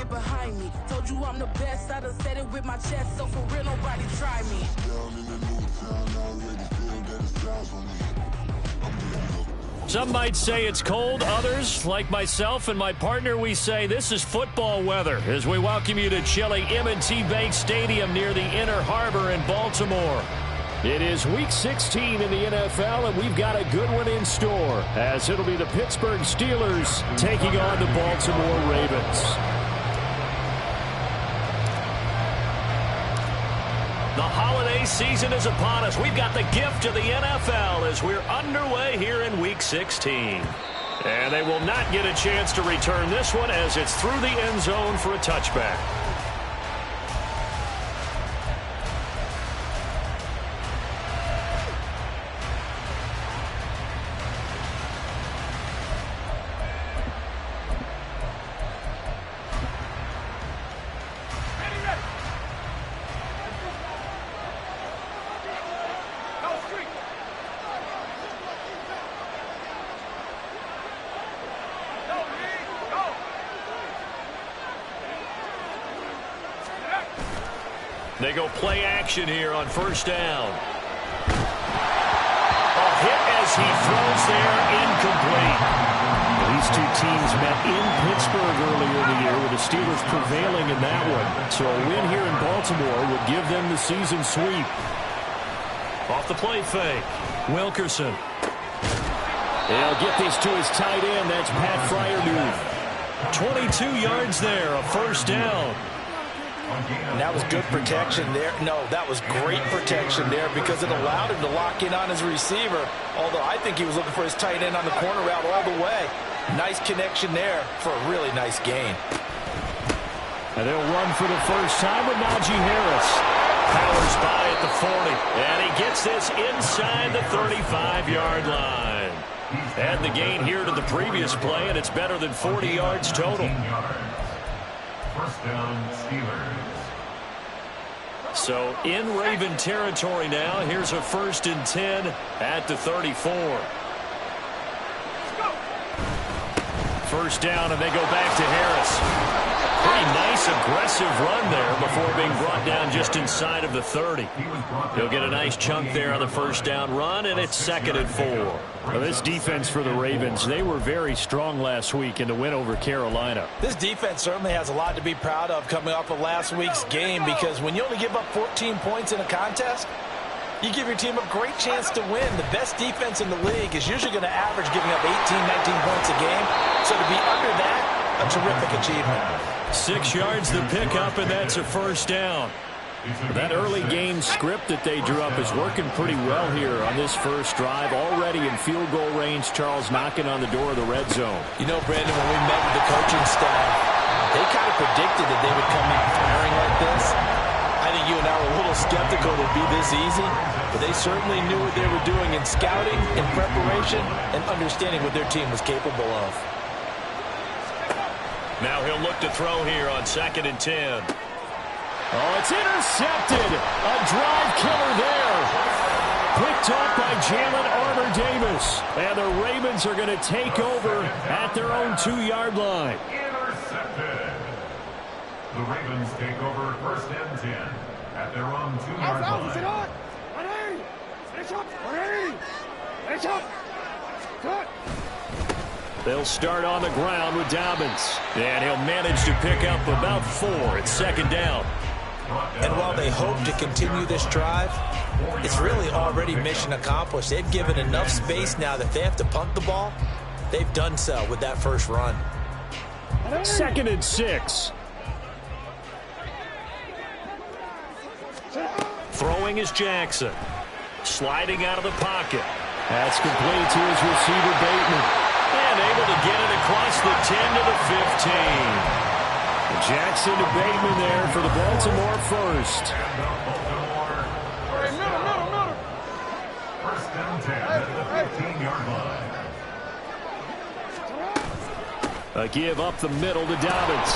get behind me. Told you I'm the best, I done said it with my chest, so for real, nobody try me. Down in the new town, I already feel that it's time for me. Some might say it's cold. Others, like myself and my partner, we say this is football weather as we welcome you to chilly M&T Bank Stadium near the Inner Harbor in Baltimore. It is Week 16 in the NFL, and we've got a good one in store as it'll be the Pittsburgh Steelers taking on the Baltimore Ravens. The holiday season is upon us. We've got the gift of the NFL as we're underway here in Week 16. And they will not get a chance to return this one as it's through the end zone for a touchback. They go play action here on first down. A hit as he throws there, incomplete. These two teams met in Pittsburgh earlier in the year with the Steelers prevailing in that one. So a win here in Baltimore would give them the season sweep. Off the play fake, Wilkerson. They'll get this to his tight end. That's Pat Freiermuth. 22 yards there, a first down. And that was good protection there. No, that was great protection there because it allowed him to lock in on his receiver, although I think he was looking for his tight end on the corner route all the way. Nice connection there for a really nice gain. And they'll run for the first time with Najee Harris. Powers by at the 40, and he gets this inside the 35-yard line. Add the gain here to the previous play, and it's better than 40 yards total. First down, Steelers. So in Raven territory now. Here's a 1st and 10 at the 34. First down, and they go back to Harris. Pretty nice aggressive run there before being brought down just inside of the 30. He'll get a nice chunk there on the first down run, and it's 2nd and 4. Well, this defense for the Ravens, they were very strong last week in the win over Carolina. This defense certainly has a lot to be proud of coming off of last week's game because when you only give up 14 points in a contest, you give your team a great chance to win. The best defense in the league is usually going to average giving up 18, 19 points a game. So to be under that, a terrific achievement. 6 yards the pickup, and that's a first down. That early game script that they drew up is working pretty well here on this first drive. Already in field goal range, Charles knocking on the door of the red zone. You know, Brandon, when we met with the coaching staff, they kind of predicted that they would come out firing like this. I think you and I were a little skeptical it would be this easy, but they certainly knew what they were doing in scouting, in preparation, and understanding what their team was capable of. Now he'll look to throw here on 2nd and 10. Oh, it's intercepted. A drive killer there. Picked up by Jalen Armour-Davis. And the Ravens are going to take over at their own 2-yard line. Intercepted. The Ravens take over 1st and 10 at their own 2-yard line. They'll start on the ground with Dobbins. And he'll manage to pick up about 4. It's 2nd down. And while they hope to continue this drive, it's really already mission accomplished. They've given enough space now that they have to punt the ball. They've done so with that first run. 2nd and 6. Throwing is Jackson. Sliding out of the pocket. That's complete to his receiver, Bateman. And able to get it across the 10 to the 15. Jackson to Bateman there for the Baltimore first. First and 10 at the 15-yard line. A give up the middle to Dobbins.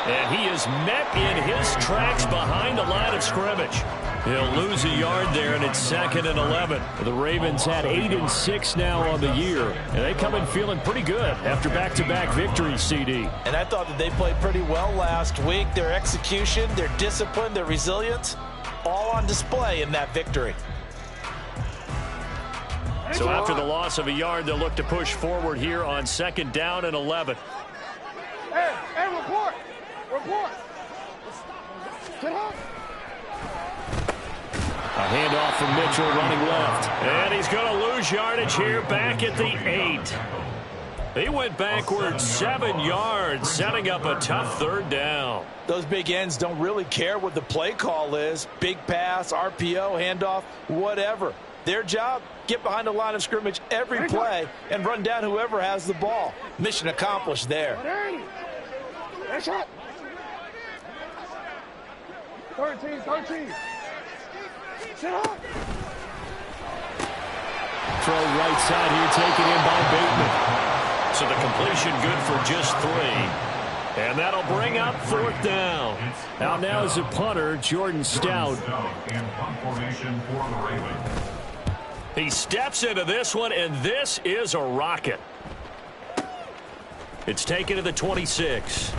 And he is met in his tracks behind the line of scrimmage. He'll lose a yard there, and it's 2nd and 11. The Ravens had 8-6 now on the year, and they come in feeling pretty good after back-to-back victories, CD. And I thought that they played pretty well last week. Their execution, their discipline, their resilience, all on display in that victory. So after the loss of a yard, they'll look to push forward here on 2nd down and 11. Hey, report! Sit up! A handoff from Mitchell running left. And he's going to lose yardage here back at the 8. He went backwards 7 yards, setting up a tough 3rd down. Those big ends don't really care what the play call is. Big pass, RPO, handoff, whatever. Their job, get behind the line of scrimmage every play and run down whoever has the ball. Mission accomplished there. 13. Sit up. Throw right side here, taken in by Bateman. So the completion good for just 3. And that'll bring up 4th down. Out now is a punter, Jordan Stout. He steps into this one, and this is a rocket. It's taken to the 26.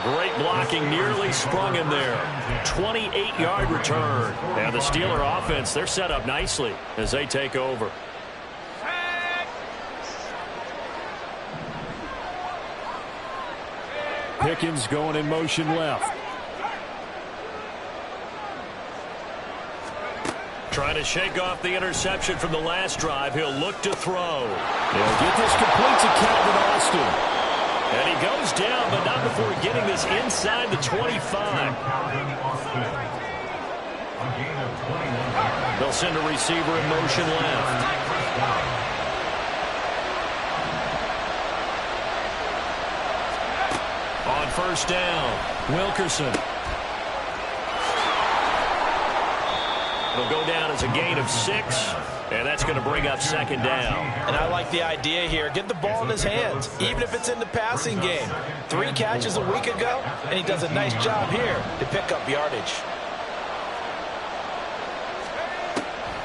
Great blocking, nearly sprung in there. 28-yard return. And the Steeler offense, they're set up nicely as they take over. Pickens going in motion left. Trying to shake off the interception from the last drive. He'll look to throw. He'll get this complete to Calvin Austin. And he goes down, but not before getting this inside the 25. They'll send a receiver in motion left. On 1st down, Wilkerson. It'll go down as a gain of 6. And that's going to bring up 2nd down. And I like the idea here. Get the ball in his hands, even if it's in the passing game. 3 catches a week ago, and he does a nice job here to pick up yardage.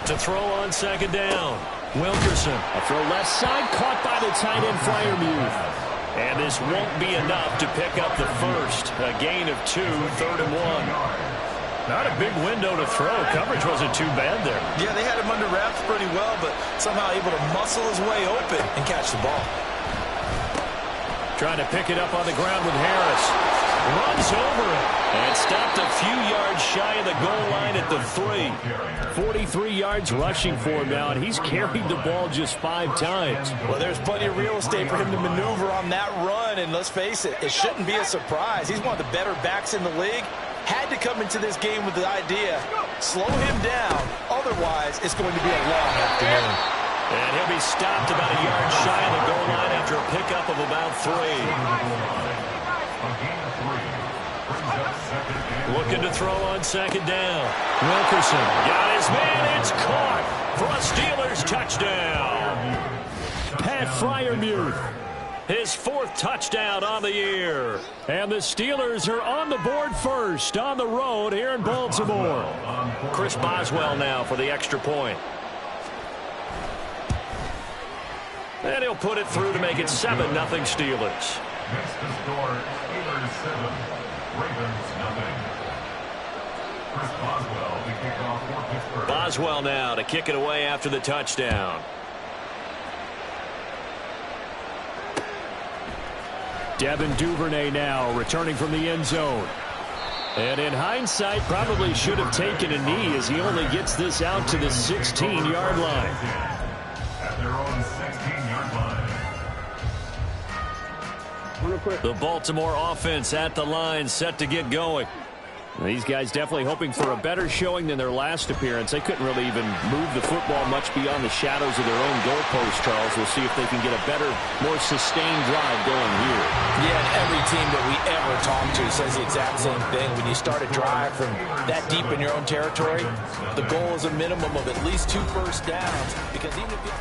To throw on 2nd down, Wilkerson. A throw left side, caught by the tight end, Freiermuth. And this won't be enough to pick up the 1st. A gain of 2, 3rd and 1. Not a big window to throw. Coverage wasn't too bad there. Yeah, they had him under wraps pretty well, but somehow able to muscle his way open and catch the ball. Trying to pick it up on the ground with Harris. Runs over it. And stopped a few yards shy of the goal line at the 3. 43 yards rushing for him now, and he's carried the ball just 5 times. Well, there's plenty of real estate for him to maneuver on that run, and let's face it, it shouldn't be a surprise. He's one of the better backs in the league. Had to come into this game with the idea, slow him down, otherwise it's going to be a long afternoon. And he'll be stopped about a yard shy of the goal line after a pickup of about 3. Looking to throw on 2nd down. Wilkerson got his man. It's caught for a Steelers touchdown. Pat Freiermuth. His 4th touchdown on the year. And the Steelers are on the board first on the road here in Baltimore. Chris Boswell now for the extra point. And he'll put it through to make it 7-0 Steelers. Next to score, Steelers 7, Ravens 0. Chris Boswell to kick off for Pittsburgh. Boswell now to kick it away after the touchdown. Devin Duvernay now returning from the end zone. And in hindsight, probably should have taken a knee as he only gets this out to the 16-yard line. At their own 16-yard line. The Baltimore offense at the line, set to get going. These guys definitely hoping for a better showing than their last appearance. They couldn't really even move the football much beyond the shadows of their own goalpost, Charles. We'll see if they can get a better, more sustained drive going here. Yeah, and every team that we ever talk to says the exact same thing. When you start a drive from that deep in your own territory, the goal is a minimum of at least 2 first downs. Because even if you...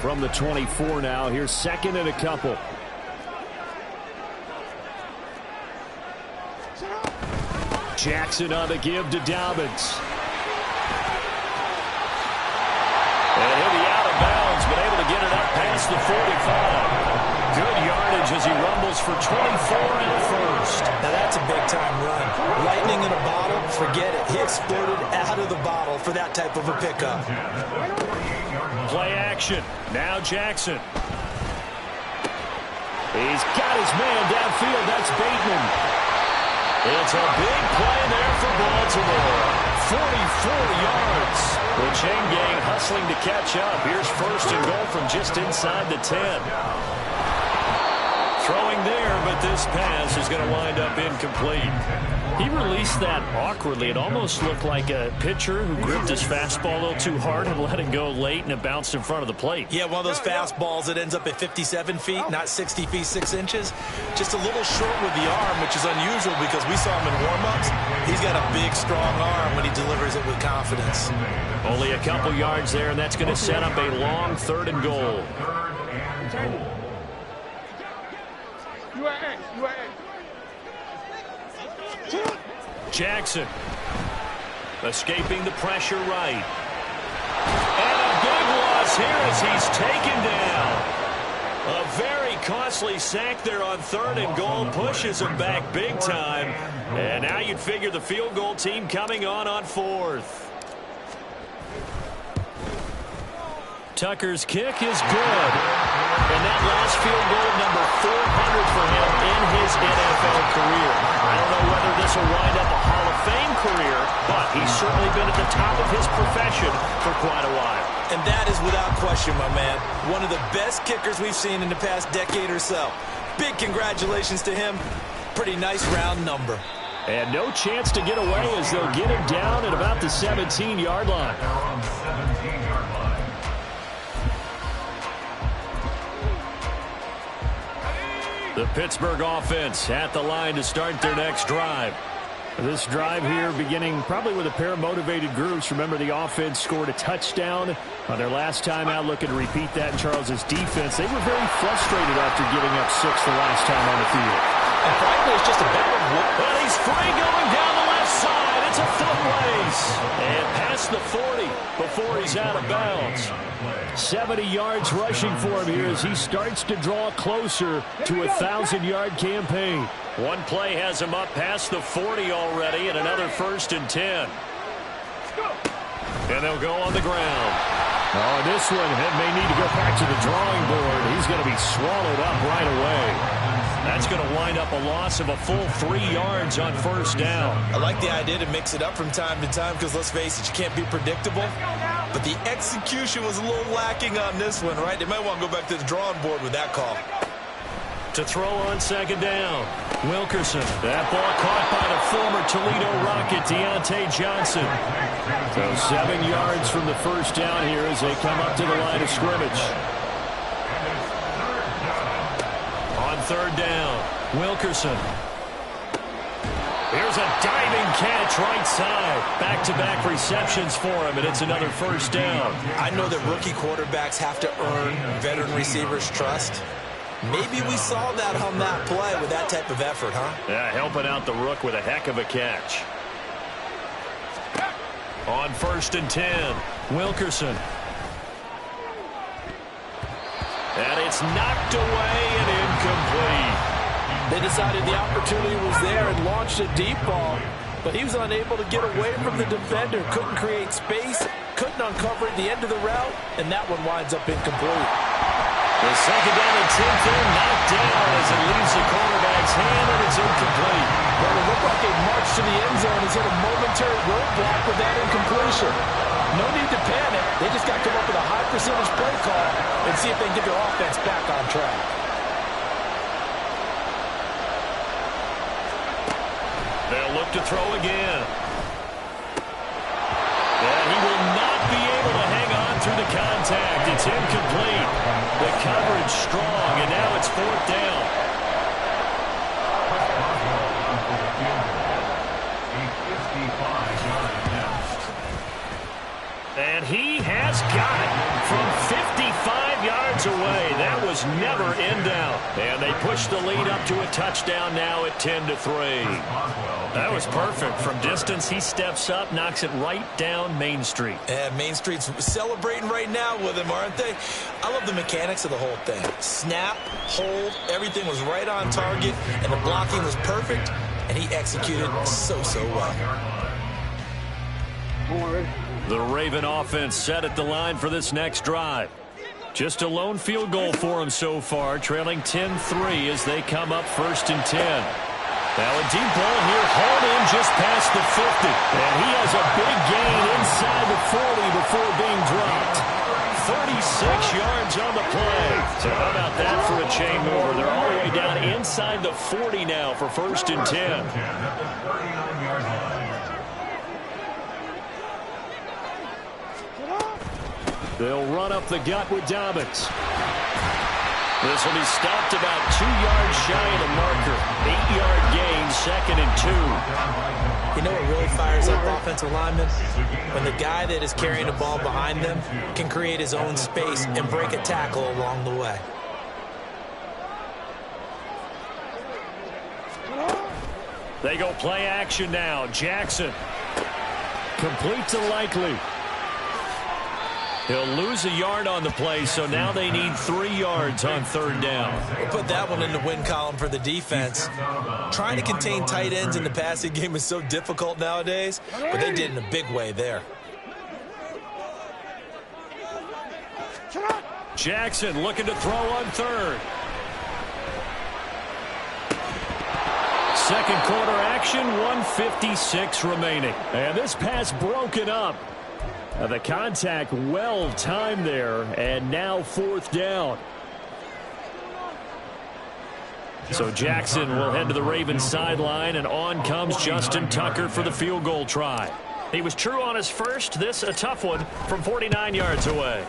From the 24 now, here's 2nd and a couple. Jackson on the give to Dobbins. And he'll be out of bounds, but able to get it up past the 45. Good yardage as he rumbles for 24 and a first. Now that's a big-time run. Lightning in a bottle, forget it. He exploded out of the bottle for that type of a pickup. Play action. Now Jackson. He's got his man downfield. That's Bateman. It's a big play there for Baltimore. 44 yards. The chain gang hustling to catch up. Here's first and goal from just inside the 10. Throwing there, but this pass is going to wind up incomplete. He released that awkwardly. It almost looked like a pitcher who gripped his fastball a little too hard and let it go late, and it bounced in front of the plate. Yeah, one of those fastballs that ends up at 57 feet, not 60 feet, 6 inches. Just a little short with the arm, which is unusual because we saw him in warm-ups. He's got a big, strong arm when he delivers it with confidence. Only a couple yards there, and that's going to set up a long 3rd and goal. Jackson escaping the pressure right. And a big loss here as he's taken down. A very costly sack there on 3rd and goal pushes him back big time. And now you'd figure the field goal team coming on 4th. Tucker's kick is good. And that last field goal, number 400 for him in his NFL career. I don't know whether this will wind up a Hall of Fame career, but he's certainly been at the top of his profession for quite a while. And that is without question, my man. One of the best kickers we've seen in the past decade or so. Big congratulations to him. Pretty nice round number. And no chance to get away as they'll get him down at about the 17-yard line. The Pittsburgh offense at the line to start their next drive. This drive here beginning probably with a pair of motivated groups. Remember, the offense scored a touchdown on their last time out. Looking to repeat that in Charles's defense. They were very frustrated after giving up 6 the last time on the field. And frankly, it's just a battle of what. But he's free going down the left side. It's a foot race. And past the 40 before he's out of bounds. 70 yards rushing for him here as he starts to draw closer to a 1,000-yard campaign. One play has him up past the 40 already, and another 1st and 10. And they'll go on the ground. Oh, this one may need to go back to the drawing board. He's going to be swallowed up right away. That's going to wind up a loss of a full 3 yards on 1st down. I like the idea to mix it up from time to time because, let's face it, you can't be predictable. But the execution was a little lacking on this one, right? They might want to go back to the drawing board with that call. To throw on 2nd down, Wilkerson. That ball caught by the former Toledo Rocket, Deontay Johnson. So 7 yards from the 1st down here as they come up to the line of scrimmage. On 3rd down, Wilkerson. Here's a diving catch right side. Back-to-back receptions for him, and it's another 1st down. I know that rookie quarterbacks have to earn veteran receivers' trust. Maybe we saw that on that play with that type of effort, huh? Yeah, helping out the rook with a heck of a catch. On 1st and 10, Wilkerson. And it's knocked away and incomplete. They decided the opportunity was there and launched a deep ball, but he was unable to get away from the defender, couldn't create space, couldn't uncover at the end of the route, and that one winds up incomplete. The 2nd down and 10 there, knocked down as it leaves the quarterback's hand, and it's incomplete. Well, it looked like a march to the end zone has hit a momentary roadblock with that incompletion. No need to panic. They just got to come up with a high percentage play call and see if they can get their offense back on track. They'll look to throw again. And he will not be able to hang on through the contact. It's incomplete. The coverage strong, and now it's 4th down. And he has got it from 55 yards yards away. That was never in doubt. And they push the lead up to a touchdown now at 10-3. That was perfect. From distance, he steps up, knocks it right down Main Street. And Main Street's celebrating right now with him, aren't they? I love the mechanics of the whole thing. Snap, hold, everything was right on target, and the blocking was perfect, and he executed so well. The Raven offense set at the line for this next drive. Just a lone field goal for him so far, trailing 10-3 as they come up 1st and 10. Now a deep ball here, hauled in just past the 50. And he has a big gain inside the 40 before being dropped. 36 yards on the play. So how about that for a chain mover? They're all the way down inside the 40 now for 1st and 10. They'll run up the gut with Dobbins. This will be stopped about 2 yards shy of the marker. 8-yard gain, 2nd and 2. You know what really fires up offensive linemen? When the guy that is carrying the ball behind them can create his own space and break a tackle along the way. They go play action now. Jackson. Complete to Likely. He'll lose a yard on the play, so now they need 3 yards on 3rd down. We'll put that one in the win column for the defense. Trying to contain tight ends in the passing game is so difficult nowadays, but they did in a big way there. Jackson looking to throw on 3rd. Second quarter action, 1:56 remaining. And this pass broken up. The contact well timed there, and now 4th down. So Jackson will head to the Ravens sideline, and on comes Justin Tucker for the field goal try. He was true on his first. This a tough one from 49 yards away.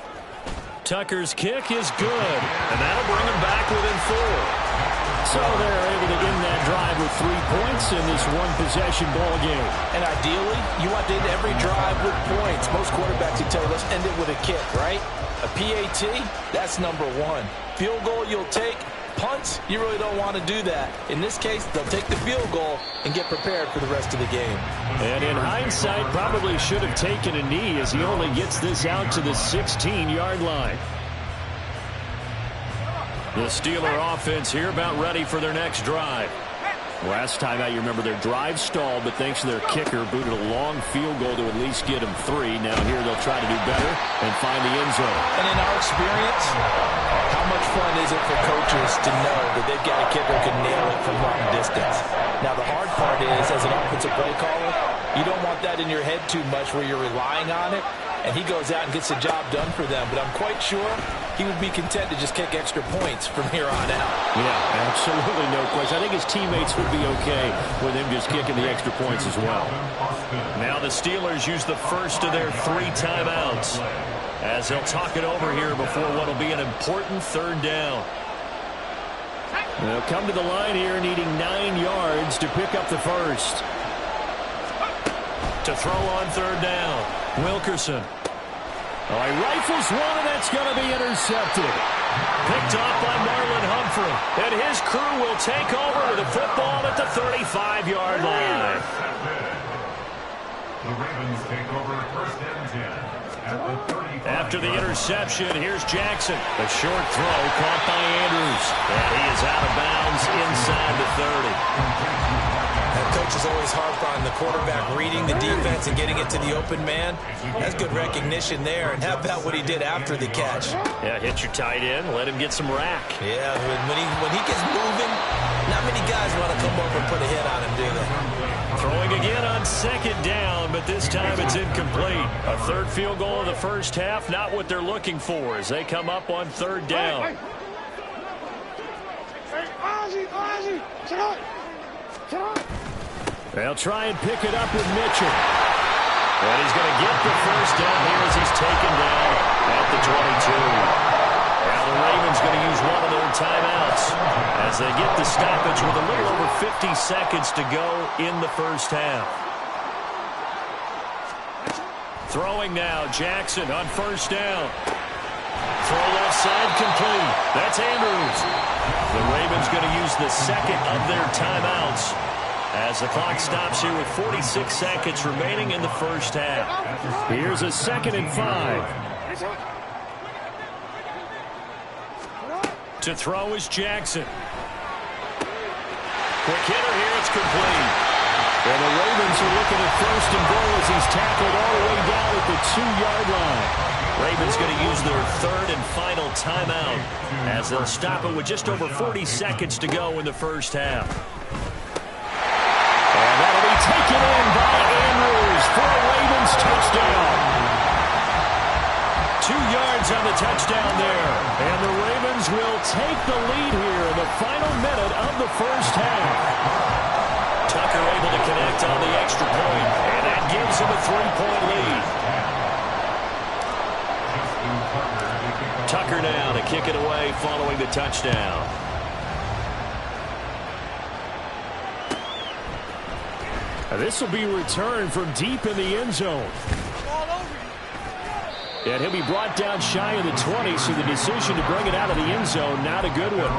Tucker's kick is good, and that'll bring him back within 4. So they're able to end that drive with 3 points in this one-possession ball game. And ideally, you want to end every drive with points. Most quarterbacks would tell you, let's end it with a kick, right? A PAT, that's number 1. Field goal you'll take. Punts, you really don't want to do that. In this case, they'll take the field goal and get prepared for the rest of the game. And in hindsight, probably should have taken a knee as he only gets this out to the 16-yard line. The Steeler offense here about ready for their next drive. Last time out, you remember their drive stalled, but thanks to their kicker, booted a long field goal to at least get them 3. Now here they'll try to do better and find the end zone. And in our experience, how much fun is it for coaches to know that they've got a kicker who can nail it from long distance? Now the hard part is, as an offensive play caller, you don't want that in your head too much where you're relying on it, and he goes out and gets the job done for them. But I'm quite sure he would be content to just kick extra points from here on out. Yeah, absolutely no question. I think his teammates would be okay with him just kicking the extra points as well. Now the Steelers use the first of their 3 timeouts as they'll talk it over here before what will be an important 3rd down. They'll come to the line here needing 9 yards to pick up the first. To throw on 3rd down, Wilkerson. Oh, he rifles one, and that's going to be intercepted. Picked off by Marlon Humphrey. And his crew will take over with the football at the 35-yard line. The Ravens take over 1st and 10 at the 35. After the interception, here's Jackson. A short throw caught by Andrews. And he is out of bounds inside the 30. And coaches always harp on the quarterback reading the defense and getting it to the open man. That's good recognition there. And how about what he did after the catch? Yeah, hit your tight end, let him get some rack. Yeah, when he gets moving, not many guys want to come over and put a hit on him, do they? Throwing again on 2nd down, but this time it's incomplete. A 3rd field goal of the first half, not what they're looking for as they come up on 3rd down. They'll try and pick it up with Mitchell. And he's going to get the first down here as he's taken down at the 22. Now the Ravens going to use one of their timeouts as they get the stoppage with a little over 50 seconds to go in the first half. Throwing now, Jackson on 1st down. Throw left side complete. That's Andrews. The Ravens going to use the second of their timeouts as the clock stops here with 46 seconds remaining in the first half. Here's a 2nd and 5. To throw is Jackson. Quick hitter here. It's complete. And the Ravens are looking at 1st and goal as he's tackled all the way down at the 2-yard line. Ravens going to use their 3rd and final timeout as they'll stop it with just over 40 seconds to go in the first half. And that'll be taken in by Andrews for a Ravens touchdown. 2 yards on the touchdown there. And the Ravens will take the lead here in the final minute of the first half. Tucker able to connect on the extra point, and that gives him a 3-point lead. Tucker now to kick it away following the touchdown. This will be returned from deep in the end zone. And he'll be brought down shy of the 20, so the decision to bring it out of the end zone, not a good one.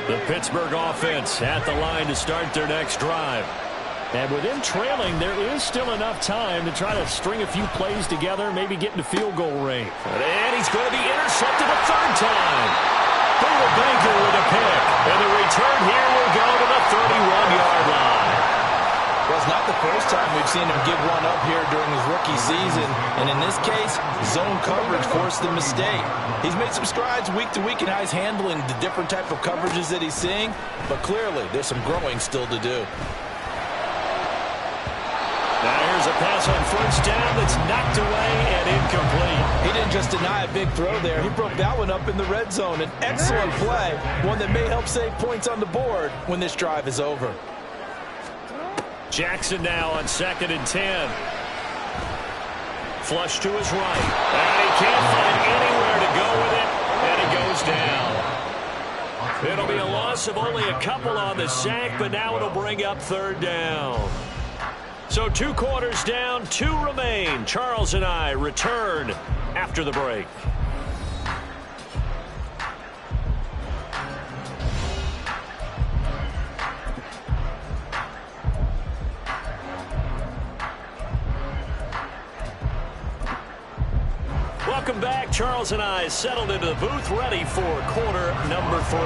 The Pittsburgh offense at the line to start their next drive. And with him trailing, there is still enough time to try to string a few plays together, maybe get into field goal range. And he's going to be intercepted a 3rd time. Buda Baker with a pick. And the return here will go to the 31-yard line. Well, it's not the first time we've seen him give one up here during his rookie season. And in this case, zone coverage forced the mistake. He's made some strides week to week in how he's handling the different type of coverages that he's seeing. But clearly, there's some growing still to do. Now here's a pass on 1st down that's knocked away and incomplete. He didn't just deny a big throw there. He broke that one up in the red zone. An excellent play, one that may help save points on the board when this drive is over. Jackson now on 2nd and 10. Flush to his right. And he can't find anywhere to go with it. And he goes down. It'll be a loss of only a couple on the sack, but now it'll bring up 3rd down. So 2 quarters down, 2 remain. Charles and I return after the break. Welcome back. Charles and I settled into the booth, ready for quarter number 3.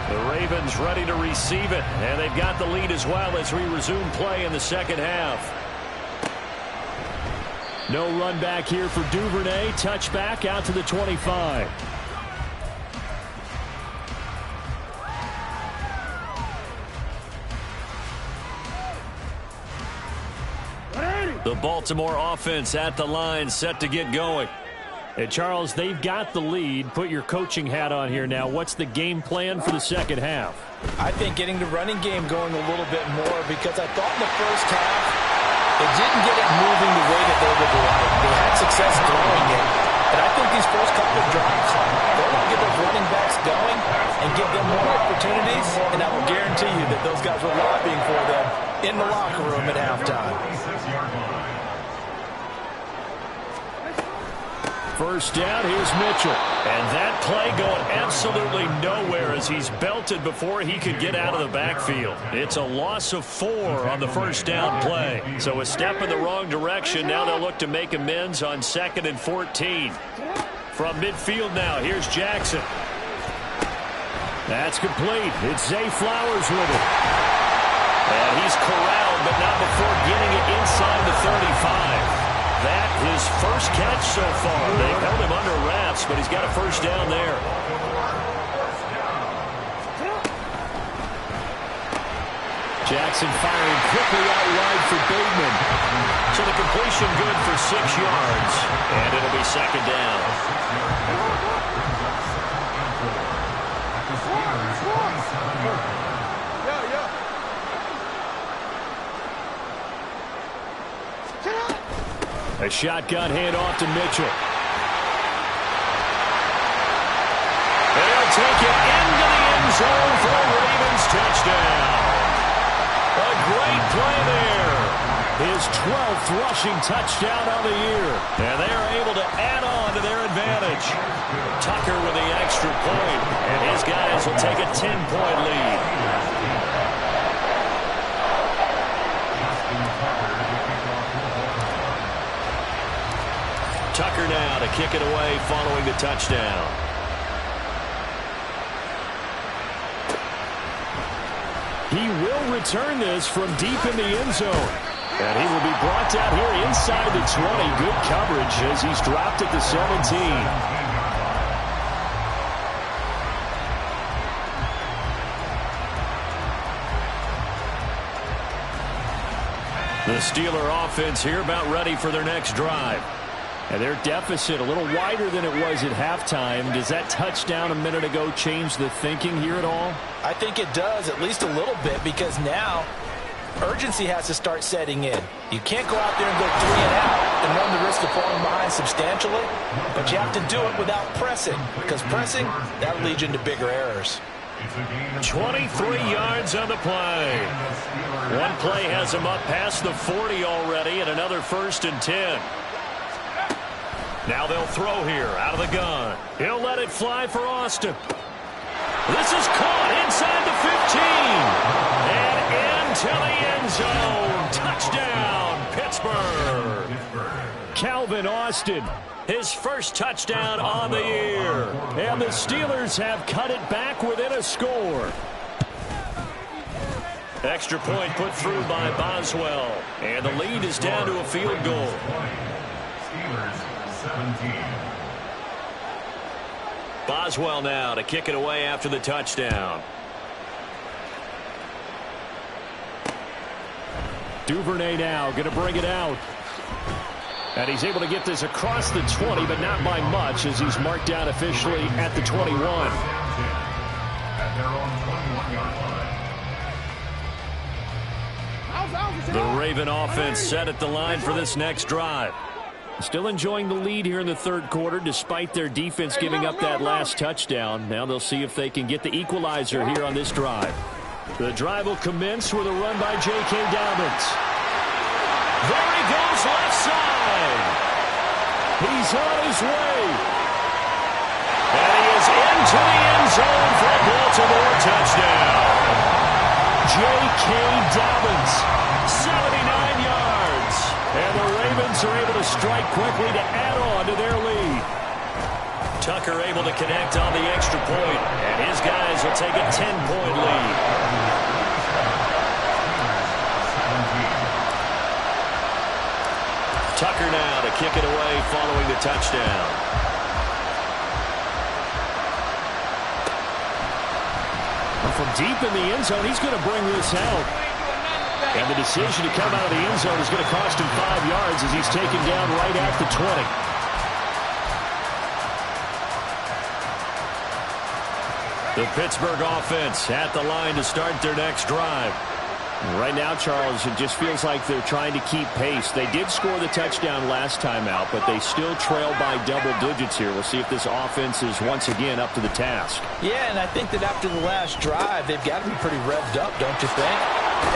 The Ravens ready to receive it, and they've got the lead as well as we resume play in the second half. No run back here for Duvernay. Touchback out to the 25. The Baltimore offense at the line, set to get going. And Charles, they've got the lead. Put your coaching hat on here now. What's the game plan for the second half? I think getting the running game going a little bit more, because I thought in the first half they didn't get it moving the way that they would like. They had success throwing it. But I think these first couple of drives, they want to get those running backs going and give them more opportunities, and I will guarantee you that those guys were lobbying for them in the locker room at halftime. First down, here's Mitchell. And that play going absolutely nowhere as he's belted before he could get out of the backfield. It's a loss of 4 on the first down play. So a step in the wrong direction. Now they'll look to make amends on 2nd and 14. From midfield now, here's Jackson. That's complete. It's Zay Flowers with it. And he's corralled, but not before getting it inside the 35. That his first catch so far. They've held him under wraps, but he's got a first down there. Jackson firing quickly out wide for Bateman. So the completion good for 6 yards, and it'll be 2nd down. A shotgun handoff to Mitchell. And he'll take it into the end zone for a Ravens touchdown. A great play there. his 12th rushing touchdown on the year. And they are able to add on to their advantage. Tucker with the extra point, and his guys will take a 10-point lead. Tucker now to kick it away following the touchdown. He will return this from deep in the end zone. And he will be brought down here inside the 20. Good coverage as he's dropped at the 17. The Steeler offense here about ready for their next drive. And their deficit a little wider than it was at halftime. Does that touchdown a minute ago change the thinking here at all? I think it does, at least a little bit, because now urgency has to start setting in. You can't go out there and go 3 and out and run the risk of falling behind substantially, but you have to do it without pressing, because pressing, that'll lead you into bigger errors. 23 yards on the play. One play has him up past the 40 already, and another 1st and 10. Now they'll throw here out of the gun. He'll let it fly for Austin. This is caught inside the 15. And into the end zone. Touchdown, Pittsburgh. Calvin Austin, his first touchdown on the year. And the Steelers have cut it back within a score. Extra point put through by Boswell. And the lead is down to a field goal. Steelers 17. Boswell now to kick it away after the touchdown. Duvernay now going to bring it out. And he's able to get this across the 20, but not by much as he's marked down officially at the 21. At their own 21-yard line. The Raven offense set at the line for this next drive. Still enjoying the lead here in the third quarter despite their defense giving up that last touchdown. Now they'll see if they can get the equalizer here on this drive. The drive will commence with a run by J.K. Dobbins. There he goes left side. He's on his way. And he is into the end zone for a Baltimore touchdown. J.K. Dobbins, 79 yards. And the Ravens are able to strike quickly to add on to their lead. Tucker able to connect on the extra point, and his guys will take a 10-point lead. Tucker now to kick it away following the touchdown. From deep in the end zone, he's going to bring this out. And the decision to come out of the end zone is going to cost him 5 yards as he's taken down right at the 20. The Pittsburgh offense at the line to start their next drive. Right now, Charles, it just feels like they're trying to keep pace. They did score the touchdown last time out, but they still trail by double digits here. We'll see if this offense is once again up to the task. Yeah, and I think that after the last drive, they've got to be pretty revved up, don't you think?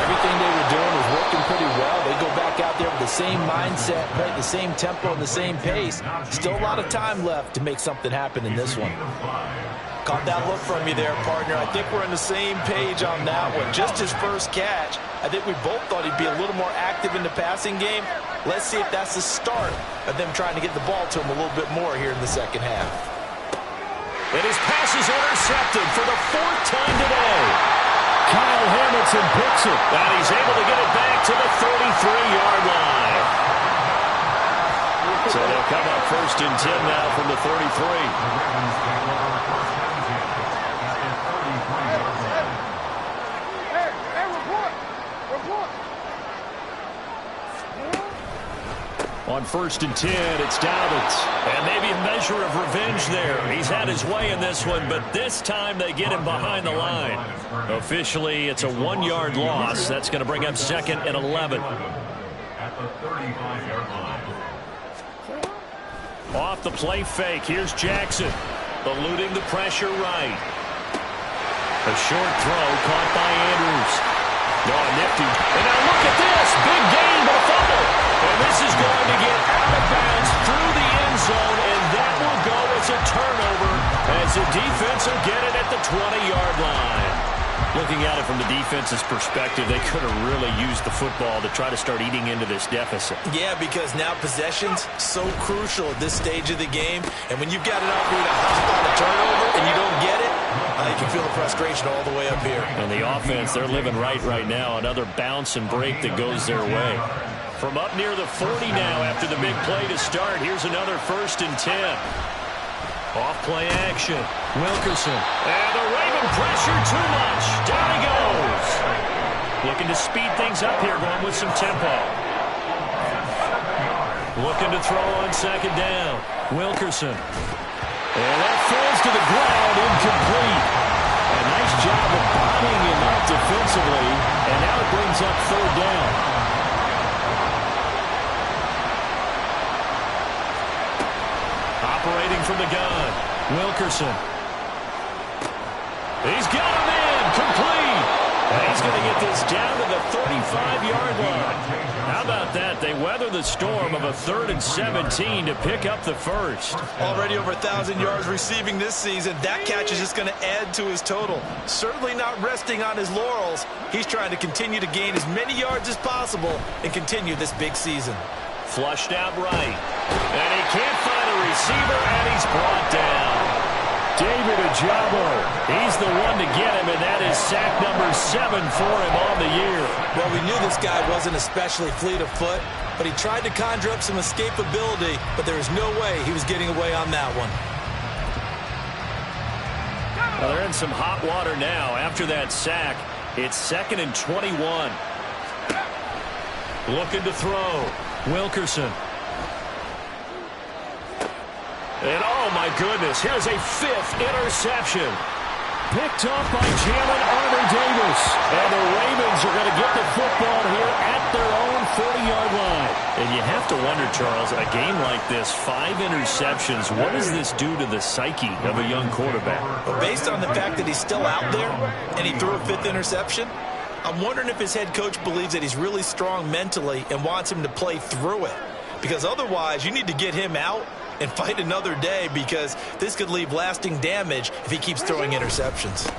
Everything they were doing was working pretty well. They go back out there with the same mindset, play at the same tempo and the same pace. Still a lot of time left to make something happen in this one. Caught that look from you there, partner. I think we're on the same page on that one. Just his first catch. I think we both thought he'd be a little more active in the passing game. Let's see if that's the start of them trying to get the ball to him a little bit more here in the second half. And his pass is intercepted for the 4th time today. Kyle Hamilton picks it, and he's able to get it back to the 33-yard line. So they'll come up 1st and 10 now from the 33. On 1st and 10, it's Dobbins. And maybe a measure of revenge there. He's had his way in this one, but this time they get him behind the line. Officially, it's a 1-yard loss. That's going to bring up 2nd and 11. At the 35-yard line. Off the play fake, here's Jackson. Eluding the pressure right. A short throw caught by Andrews. Oh, nifty. And now look at this. Big gain, but a fumble. And this is going to get out of bounds through the end zone, and that will go as a turnover as the defense will get it at the 20-yard line. Looking at it from the defense's perspective, they could have really used the football to try to start eating into this deficit. Yeah, because now possession's so crucial at this stage of the game. And when you've got an opportunity to hop on a turnover and you don't get it, you can feel the frustration all the way up here. And the offense, they're living right now. Another bounce and break that goes their way. From up near the 40 now after the big play to start, here's another 1st and 10. Off-play action. Wilkerson. And the Raven pressure too much. Down he goes. Looking to speed things up here, going with some tempo. Looking to throw on 2nd down. Wilkerson. And that falls to the ground, incomplete. A nice job of bombing him up defensively. And now it brings up 3rd down. Operating from the gun. Wilkerson. He's got him in. Complete. And he's going to get this down to the 35-yard line. How about that? They weather the storm of a 3rd and 17 to pick up the first. Already over 1,000 yards receiving this season. That catch is just going to add to his total. Certainly not resting on his laurels. He's trying to continue to gain as many yards as possible and continue this big season. Flushed out right. And he can't find a receiver, and he's brought down. David Ojabo. He's the one to get him, and that is sack number 7 for him on the year. Well, we knew this guy wasn't especially fleet of foot, but he tried to conjure up some escapability, but there was no way he was getting away on that one. Well, they're in some hot water now. After that sack, it's 2nd and 21. Looking to throw. Wilkerson. And oh my goodness, here's a 5th interception. Picked off by Jalen Armour-Davis. And the Ravens are going to get the football here at their own 40-yard line. And you have to wonder, Charles, a game like this, 5 interceptions, what does this do to the psyche of a young quarterback? Well, based on the fact that he's still out there and he threw a 5th interception, I'm wondering if his head coach believes that he's really strong mentally and wants him to play through it. Because otherwise, you need to get him out and fight another day, because this could leave lasting damage if he keeps throwing interceptions.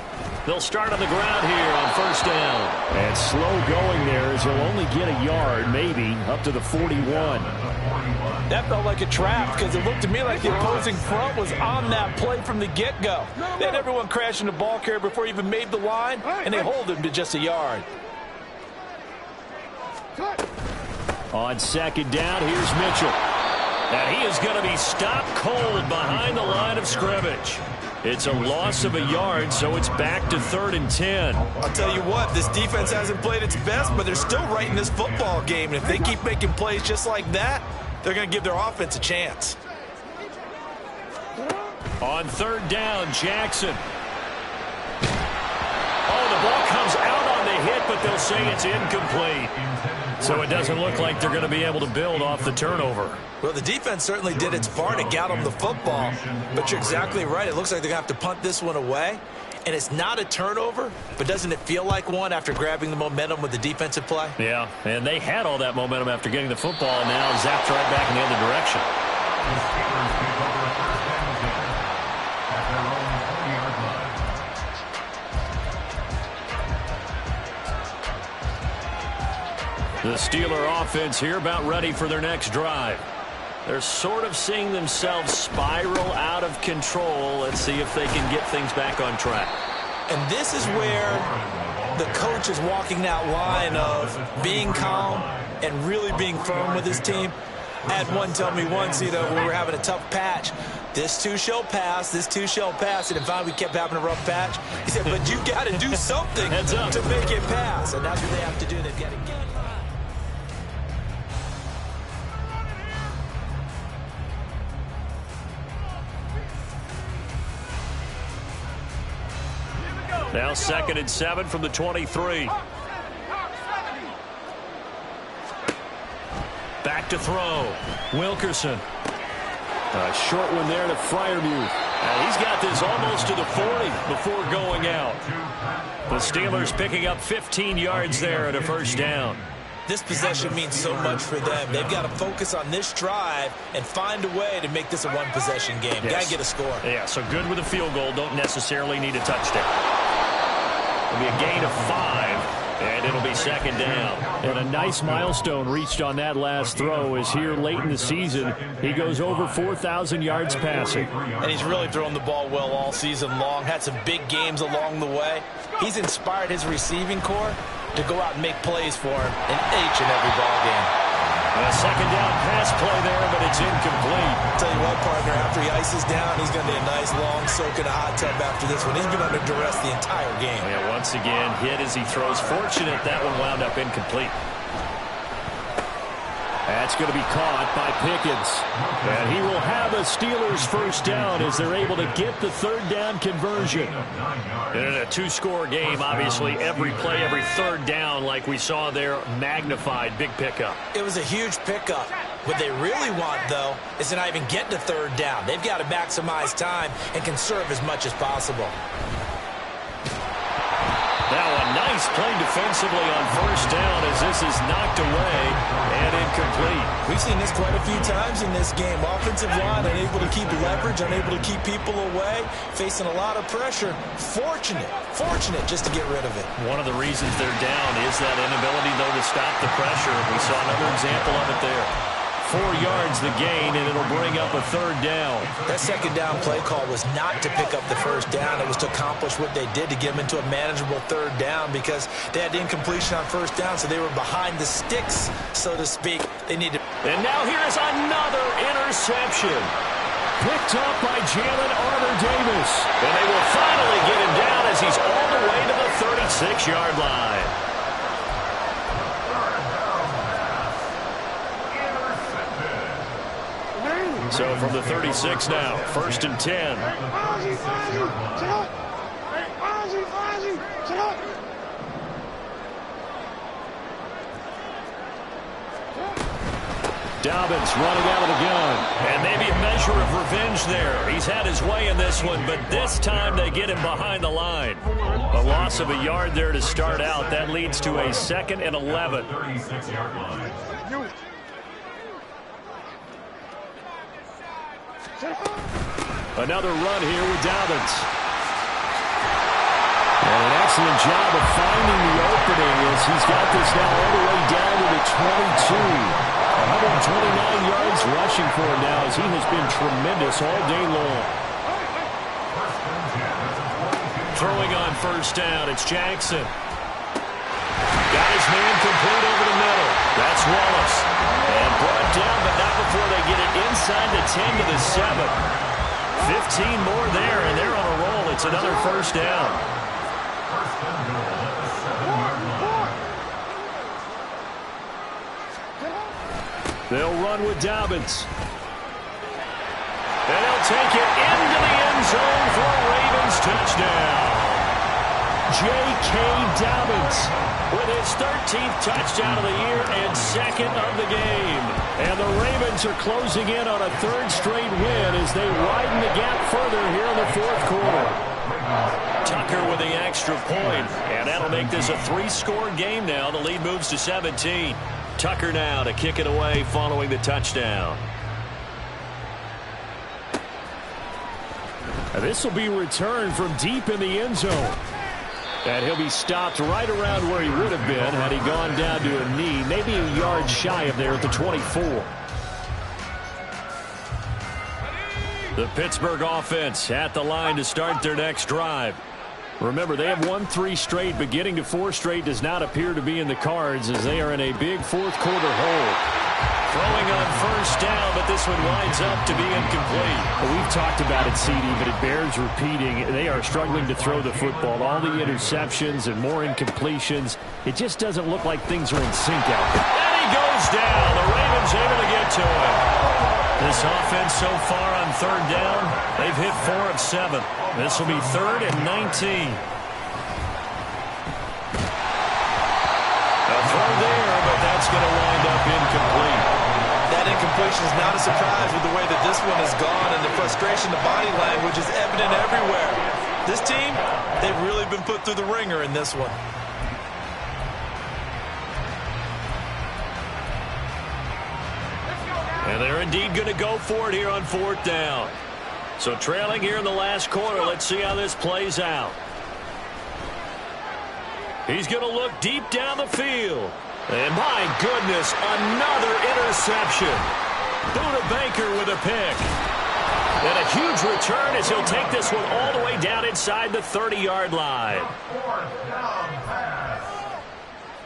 They'll start on the ground here on 1st down. And slow going there as he'll only get a yard, maybe, up to the 41. That felt like a trap, because it looked to me like the opposing front was on that play from the get-go. They had everyone crashing the ball carrier before he even made the line, and they hold him to just a yard. On 2nd down, here's Mitchell. And he is going to be stopped cold behind the line of scrimmage. It's a loss of a yard, so it's back to 3rd and 10. I'll tell you what, this defense hasn't played its best, but they're still right in this football game. And if they keep making plays just like that, they're going to give their offense a chance. On 3rd down, Jackson. Oh, the ball comes out on the hit, but they'll say it's incomplete. So it doesn't look like they're going to be able to build off the turnover. Well, the defense certainly did its part to get them the football, but you're exactly right. It looks like they're going to have to punt this one away, and it's not a turnover, but doesn't it feel like one after grabbing the momentum with the defensive play? Yeah, and they had all that momentum after getting the football, and now zapped right back in the other direction. The Steeler offense here about ready for their next drive. They're sort of seeing themselves spiral out of control. Let's see if they can get things back on track. And this is where the coach is walking that line of being calm and really being firm with his team. I had one tell me once, when we were having a tough patch, this too shall pass, this too shall pass. And in fact, we kept having a rough patch. He said, but you got to do something to make it pass. And that's what they have to do. They've got to get it. Now 2nd and 7 from the 23. Back to throw. Wilkerson. A short one there to Freiermuth. And he's got this almost to the 40 before going out. The Steelers picking up 15 yards there at a first down. This possession means so much for them. They've got to focus on this drive and find a way to make this a one-possession game. Yes. Got to get a score. Yeah, so good with a field goal. Don't necessarily need a touchdown. It'll be a gain of 5, and it'll be second down. And a nice milestone reached on that last throw is here late in the season. He goes over 4,000 yards passing. And he's really thrown the ball well all season long. Had some big games along the way. He's inspired his receiving corps to go out and make plays for him in each and every ball game. A second down pass play there, but it's incomplete. Tell you what, partner, after he ices down, he's going to be a nice long soak in a hot tub after this one. He's been under duress the entire game. Yeah, once again, hit as he throws. Fortunate that one wound up incomplete. That's going to be caught by Pickens. And he will have a Steelers first down as they're able to get the third down conversion. And in a two-score game, obviously, every play, every third down, like we saw there, magnified, big pickup. It was a huge pickup. What they really want, though, is to not even get to third down. They've got to maximize time and conserve as much as possible. Now a nice play defensively on first down as this is knocked away and incomplete. We've seen this quite a few times in this game. Offensive line unable to keep leverage, unable to keep people away, facing a lot of pressure. Fortunate just to get rid of it. One of the reasons they're down is that inability, though, to stop the pressure. We saw another example of it there. 4 yards the gain, and it'll bring up a third down. That second down play call was not to pick up the first down. It was to accomplish what they did to get them into a manageable third down because they had incompletion on first down, so they were behind the sticks, so to speak. They need to. And now here is another interception. Picked up by Jalen Armour-Davis. And they will finally get him down as he's all the way to the 36-yard line. So from the 36 now, 1st and 10. Dobbins running out of the gun. And maybe a measure of revenge there. He's had his way in this one, but this time they get him behind the line. A loss of a yard there to start out. That leads to a 2nd and 11. 36-yard line. Another run here with Dobbins. And an excellent job of finding the opening as he's got this now all the way down to the 22. 129 yards rushing for him now as he has been tremendous all day long. Throwing on first down, it's Jackson. Got his man complete over the middle. That's Wallace. And brought down, but not before they get it inside the 10 to the 7. 15 more there, and they're on a roll. It's another first down. They'll run with Dobbins. And they'll take it into the end zone for a Ravens touchdown. J.K. Dobbins with his 13th touchdown of the year and 2nd of the game. And the Ravens are closing in on a 3rd straight win as they widen the gap further here in the 4th quarter. Tucker with the extra point, and that'll make this a 3-score game now. The lead moves to 17. Tucker now to kick it away following the touchdown. This will be returned from deep in the end zone. And he'll be stopped right around where he would have been had he gone down to a knee, maybe a yard shy of there at the 24. The Pittsburgh offense at the line to start their next drive. Remember, they have won 3 straight, but getting to 4 straight does not appear to be in the cards as they are in a big 4th quarter hole. Throwing on first down, but this one winds up to be incomplete. Well, we've talked about it, CD, but it bears repeating. They are struggling to throw the football. All the interceptions and more incompletions. It just doesn't look like things are in sync out there. And he goes down. The Ravens able to get to him. This offense so far on 3rd down, they've hit 4 of 7. This will be 3rd and 19. A throw there, but that's going to wind up incomplete. That incomplete situation is not a surprise with the way that this one has gone, and the frustration, the body language is evident everywhere. This team, they've really been put through the ringer in this one. And they're indeed going to go for it here on 4th down. So trailing here in the last quarter, let's see how this plays out. He's going to look deep down the field. And my goodness, another interception. Buda Baker with a pick. And a huge return as he'll take this one all the way down inside the 30-yard line. 4th down pass.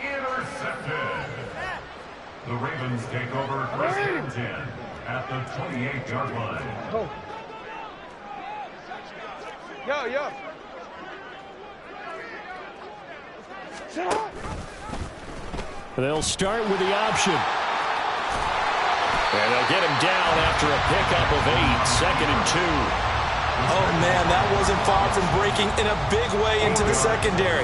Intercepted. The Ravens take over 1st and 10 at the 28-yard line. Go. Yo. Sit up. They'll start with the option. And they'll get him down after a pickup of 8, 2nd and 2. Oh, man, that wasn't far from breaking in a big way into the secondary.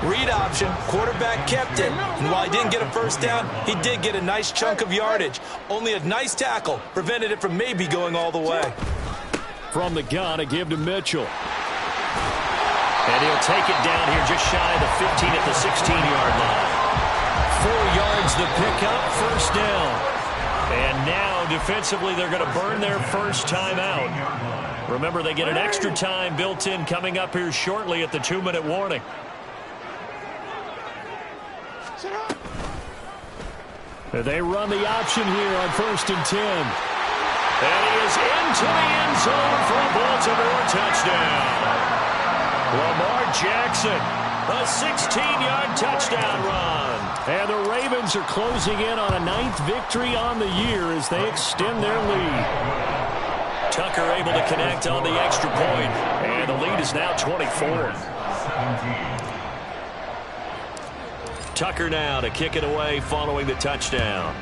Read option, quarterback kept it, and while he didn't get a first down, he did get a nice chunk of yardage. Only a nice tackle prevented it from maybe going all the way. From the gun, a give to Mitchell. And he'll take it down here just shy of the 15 at the 16-yard line. 4 yards the pickup, 1st down. And now, defensively, they're going to burn their first time out. Remember, they get an extra time built in coming up here shortly at the 2-minute warning. They run the option here on 1st and 10. And he is into the end zone for a Baltimore touchdown. Lamar Jackson, a 16-yard touchdown run. And the Ravens are closing in on a 9th victory on the year as they extend their lead. Tucker able to connect on the extra point, and the lead is now 24. Tucker now to kick it away following the touchdown.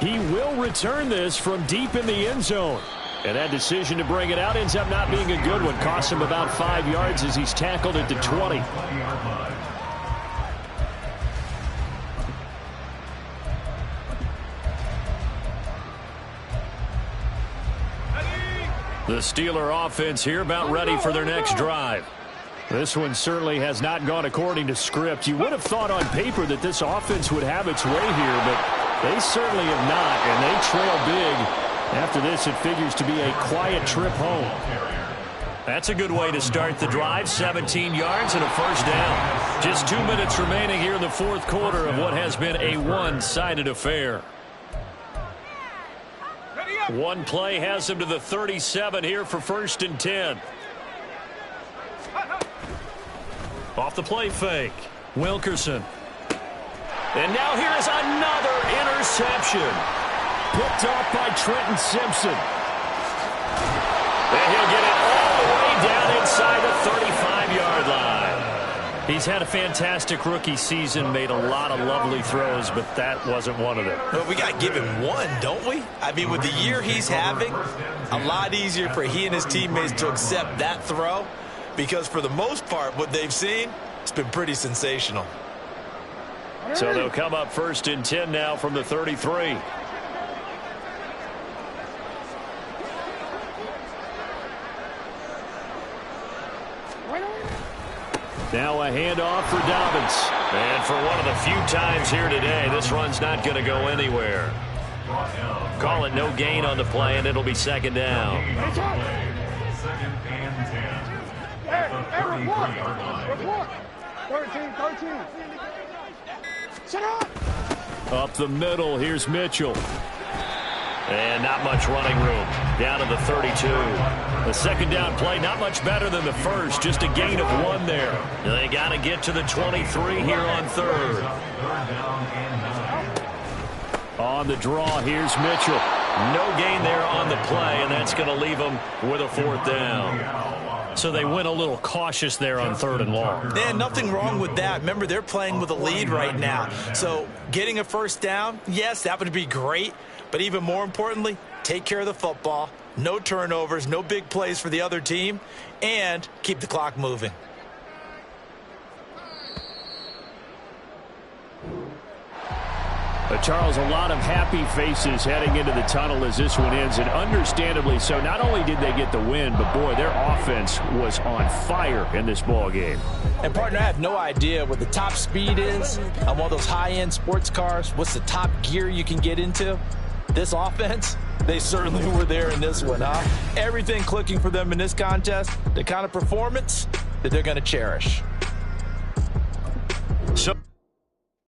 He will return this from deep in the end zone. And that decision to bring it out ends up not being a good one. Costs him about 5 yards as he's tackled at the 20. The Steeler offense here about ready for their next drive. This one certainly has not gone according to script. You would have thought on paper that this offense would have its way here, but they certainly have not, and they trail big. After this, it figures to be a quiet trip home. That's a good way to start the drive. 17 yards and a first down. Just 2 minutes remaining here in the 4th quarter of what has been a one-sided affair. One play has him to the 37 here for 1st and 10. Off the play fake. Wilkerson. And now here is another interception. Picked off by Trenton Simpson. And he'll get it all the way down inside the 35-yard line. He's had a fantastic rookie season, made a lot of lovely throws, but that wasn't one of them. Well, we got to give him one, don't we? I mean, with the year he's having, a lot easier for he and his teammates to accept that throw, because for the most part, what they've seen, it's been pretty sensational. So they'll come up 1st and 10 now from the 33. Now a handoff for Dobbins. And for one of the few times here today, this run's not going to go anywhere. Call it no gain on the play, and it'll be 2nd down. 2nd and 10. Hey, report. 13. Sit up. Up the middle, here's Mitchell. And not much running room. Down to the 32. The 2nd down play, not much better than the first. Just a gain of 1 there. They got to get to the 23 here on 3rd. On the draw, here's Mitchell. No gain there on the play, and that's going to leave them with a 4th down. So they went a little cautious there on 3rd and long. And nothing wrong with that. Remember, they're playing with a lead right now. So getting a first down, yes, that would be great. But even more importantly, take care of the football. No turnovers, no big plays for the other team, and keep the clock moving. Charles, a lot of happy faces heading into the tunnel as this one ends, and understandably so. Not only did they get the win, but, boy, their offense was on fire in this ball game. And, partner, I have no idea what the top speed is on one of those high-end sports cars. What's the top gear you can get into? This offense, they certainly were there in this one, huh? Everything clicking for them in this contest, the kind of performance that they're going to cherish.